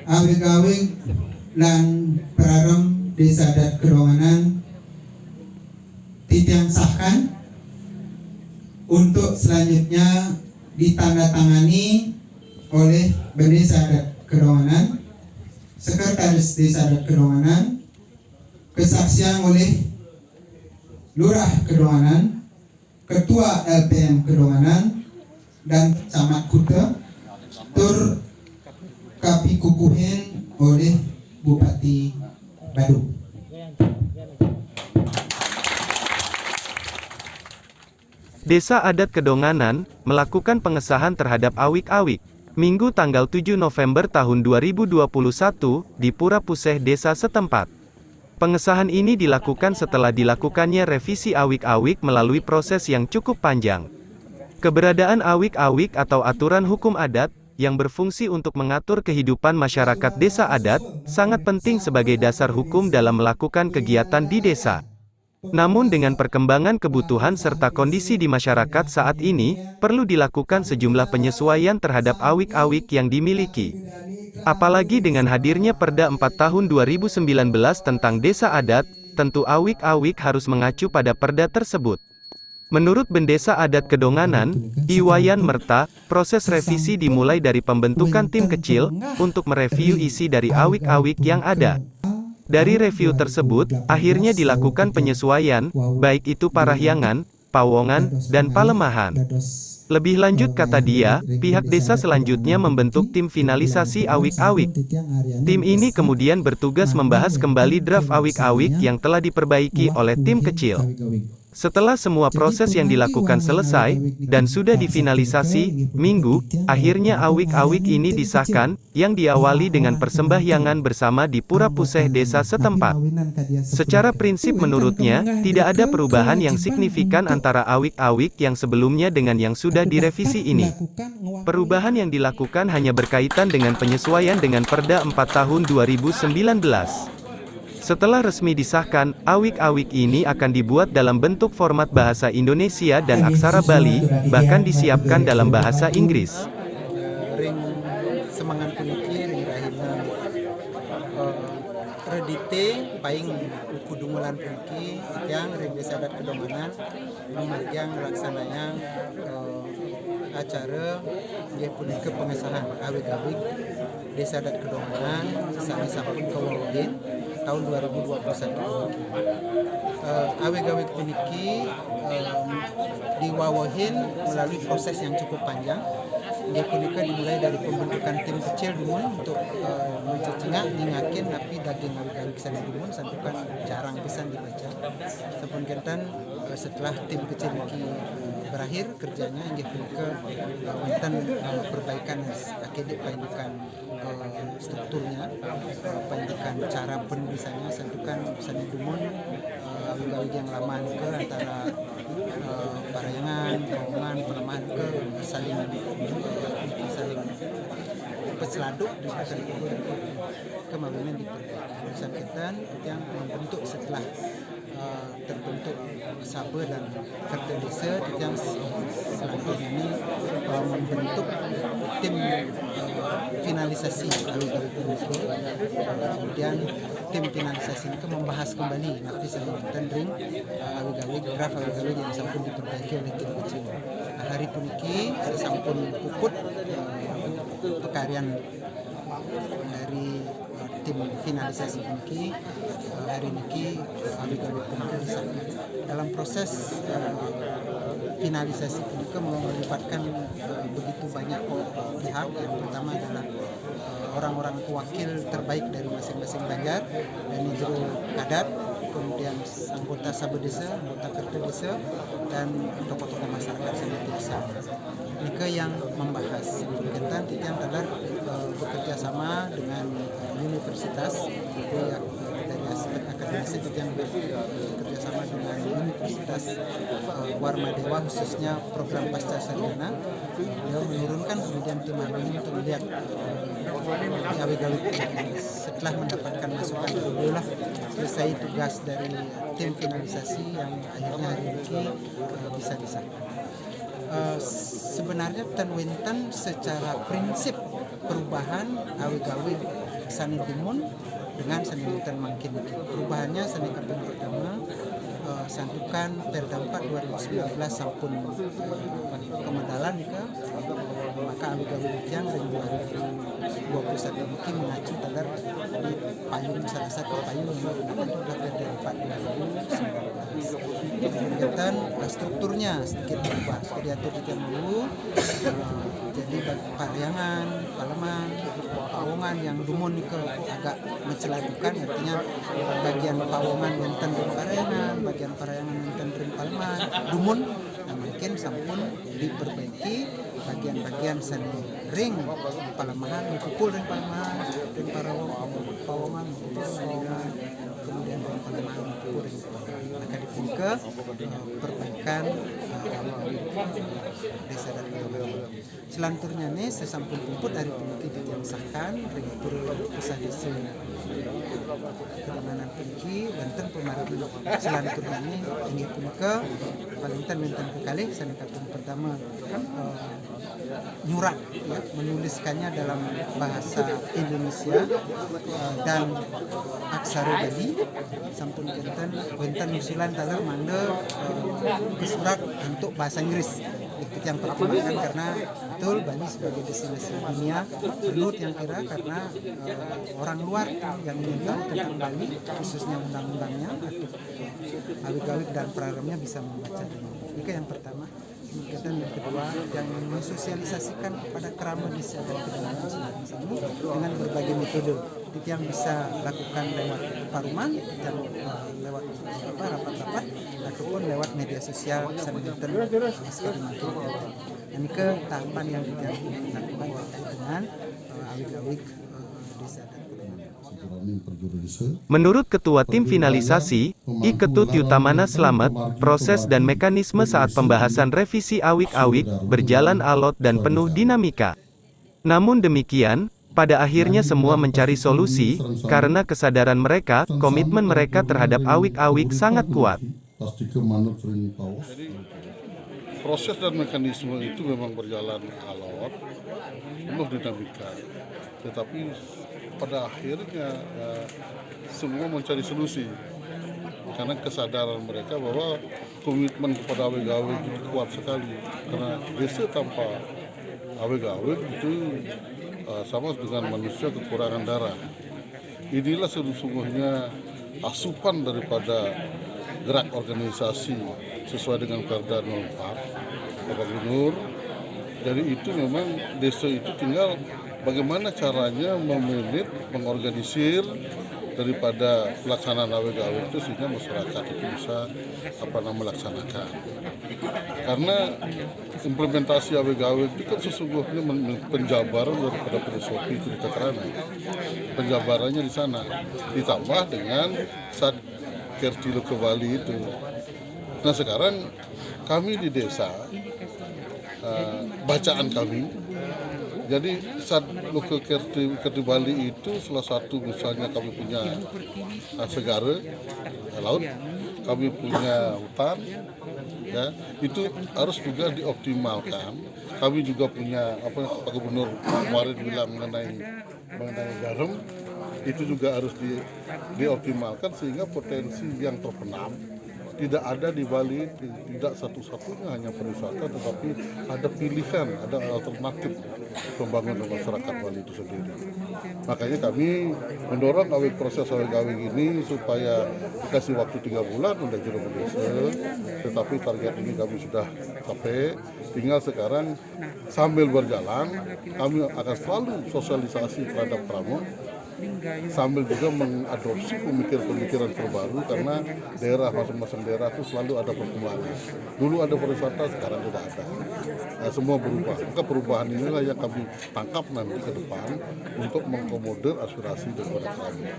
awig-awig lan Prarem Desa Adat Kedonganan titiang sahkan untuk selanjutnya ditandatangani oleh Desa Adat Kedonganan, Sekretaris Desa Adat Kedonganan, kesaksian oleh Lurah Kedonganan, Ketua LPM Kedonganan, dan Camat Kuta, tur kapikukuhin oleh Bupati Badung. Desa Adat Kedonganan melakukan pengesahan terhadap awik-awik Minggu tanggal 7 November tahun 2021 di Pura Puseh desa setempat. Pengesahan ini dilakukan setelah dilakukannya revisi awik-awik melalui proses yang cukup panjang. Keberadaan awik-awik atau aturan hukum adat yang berfungsi untuk mengatur kehidupan masyarakat desa adat sangat penting sebagai dasar hukum dalam melakukan kegiatan di desa. Namun dengan perkembangan kebutuhan serta kondisi di masyarakat saat ini, perlu dilakukan sejumlah penyesuaian terhadap awik-awik yang dimiliki. Apalagi dengan hadirnya Perda 4 tahun 2019 tentang desa adat, tentu awik-awik harus mengacu pada perda tersebut. Menurut Bendesa Adat Kedonganan, Iwayan Merta, proses revisi dimulai dari pembentukan tim kecil untuk mereview isi dari awik-awik yang ada. Dari review tersebut, akhirnya dilakukan penyesuaian, baik itu parahyangan, pawongan, dan palemahan. Lebih lanjut kata dia, pihak desa selanjutnya membentuk tim finalisasi awik-awik. Tim ini kemudian bertugas membahas kembali draft awik-awik yang telah diperbaiki oleh tim kecil. Setelah semua proses yang dilakukan selesai, dan sudah difinalisasi, Minggu, akhirnya awik-awik ini disahkan, yang diawali dengan persembahyangan bersama di Pura Puseh desa setempat. Secara prinsip menurutnya, tidak ada perubahan yang signifikan antara awik-awik yang sebelumnya dengan yang sudah direvisi ini. Perubahan yang dilakukan hanya berkaitan dengan penyesuaian dengan Perda 4 tahun 2019. Setelah resmi disahkan, awik-awik ini akan dibuat dalam bentuk format bahasa Indonesia dan aksara Bali, bahkan disiapkan dalam bahasa Inggris. Ring semangan puniki ring rahina redite paing kudumulan puniki yang ring Desa Adat Kedonganan yang melaksananya acara dia punika pengesahan awik-awik Desa Adat Kedonganan sami sampun kawawahin tahun 2021. Awik-awik puniki diwawahin melalui proses yang cukup panjang. Dia punika dimulai dari pembentukan tim kecil dulu untuk mencicingak, ningakin, tapi daging awik-awik sana dulu santukan jarang pisan dibaca. Sampun kentan setelah tim kecil ini berakhir kerjanya dia punika wonten perbaikan akibat pendidikan strukturnya, pendidikan cara penulisannya santukan sana dumun awik-awik yang lama ke antara parayangan, pawongan, pelemahan ke saling peseladuk di kemawinan diperbaiki. Samkitan yang membentuk setelah terbentuk Sabe dan Kerja Desa yang selanjutnya ini membentuk tim finalisasi awik-awik puniki. Kemudian tim finalisasi itu membahas kembali nanti selanjutnya ring awik-awik draft awik-awik yang sampun diperbaiki oleh tim kecil. Hari puniki sampun puput pekaryan dari tim finalisasi puniki. Hari ini awik-awik puniki disahkan. Dalam proses finalisasi puniki melibatkan begitu banyak pihak. Yang pertama adalah orang-orang wakil terbaik dari masing-masing banjar dan Jero Kadat, kemudian anggota Sabe Desa, anggota Kerja Desa, dan tokoh-tokoh masyarakat seperti desa. Mereka yang membahas. Kemudian Titian Tadar bekerja sama dengan universitas, dari aspek akademisi Titian bekerja sama dengan Universitas Warmadewa, khususnya program pasca sarjana. Beliau menurunkan kemudian tim ahli untuk melihat awik-awik. Setelah mendapatkan masukan itulah selesai tugas dari tim finalisasi yang akhirnya hari ini bisa disahkan. Sebenarnya Tan Wintan secara prinsip perubahan awik-awik seni Timun dengan seni Minten Mangkin. Perubahannya seni kaping pertama santukan Perda 4 2019 sampun kemedalan ke maka awik-awik yang dari 2021 mungkin mengacu tagar di payung salah satu payung yang digunakan adalah Perda 4 2019. Kemudian strukturnya sedikit berubah seperti diatur di dulu. Jadi pariangan, paleman, pawongan yang dumun ke agak menceladukan, artinya bagian pawongan wonten ring pariangan, bagian pariangan wonten ring paleman, dumun, nah mungkin sampun diperbaiki bagian-bagian seni ring palemahan, dipukul ring palemahan, ring pawongan, kemudian ring palemahan, dipukul ring pawongan. Maka dipungke perbaikan desa dan kelurahan. Selanturnya nih sesampun kumpul dari peneliti dijangsahkan ring pusat desa keamanan tinggi banten pemarahan selanturnya nih ingin punke palintan mintan kekali sana kapten pertama nyurat ya, menuliskannya dalam bahasa Indonesia dan aksara Bali sampun benten usulan taler mande ke surat untuk bahasa Inggris itu yang pertimbangan karena betul Bali sebagai destinasi dunia perlu yang kira karena orang luar yang ingin tahu tentang Bali khususnya undang-undangnya atau awik-awik dan praramnya bisa membaca dengan itu yang pertama. Kemudian yang kedua yang mensosialisasikan kepada kerama desa dan kedalaman sini dengan berbagai metode itu yang bisa lakukan lewat paruman yang lewat rapat-rapat ataupun lewat media sosial saniten sekali mungkin ini ke tahapan yang dilakukan dengan awik-awik desa dan Menurut Ketua Tim Finalisasi, I Ketut Yutamana Slamet, proses dan mekanisme saat pembahasan revisi awik-awik berjalan alot dan penuh dinamika. Namun demikian, pada akhirnya semua mencari solusi, karena kesadaran mereka, komitmen mereka terhadap awik-awik sangat kuat. Jadi proses dan mekanisme itu memang berjalan alot, penuh dinamika. Tetapi pada akhirnya semua mencari solusi karena kesadaran mereka bahwa komitmen kepada awik-awik itu kuat sekali karena desa tanpa awik-awik itu sama dengan manusia kekurangan darah. Inilah sesungguhnya asupan daripada gerak organisasi sesuai dengan Perda 04 Bapak Gubernur. Dari itu memang desa itu tinggal bagaimana caranya mengorganisir daripada pelaksanaan awik-awik itu sehingga masyarakat itu bisa melaksanakan. Karena implementasi awik-awik itu kan sesungguhnya penjabaran daripada filosofi cerita kerana. Penjabarannya di sana ditambah dengan saat Kertilo ke Bali itu. Nah sekarang kami di desa bacaan kami. Jadi saat Loke Kerti Bali itu salah satu misalnya kami punya segara laut, kami punya hutan, ya itu harus juga dioptimalkan. Kami juga punya Pak Gubernur kemarin bilang mengenai garam, itu juga harus dioptimalkan sehingga potensi yang terpendam tidak ada di Bali, tidak satu-satunya hanya pariwisata, tetapi ada pilihan, ada alternatif pembangunan masyarakat Bali itu sendiri. Makanya kami mendorong proses awik-awik ini supaya dikasih waktu 3 bulan untuk juru desa, tetapi target ini kami sudah capai. Tinggal sekarang sambil berjalan, kami akan selalu sosialisasi terhadap pramu, sambil juga mengadopsi pemikiran-pemikiran terbaru karena daerah masing-masing daerah itu selalu ada perkembangan. Dulu ada pariwisata, sekarang tidak ada. Nah, semua berubah. Maka perubahan inilah yang kami tangkap nanti ke depan untuk mengakomodir aspirasi daripada kami.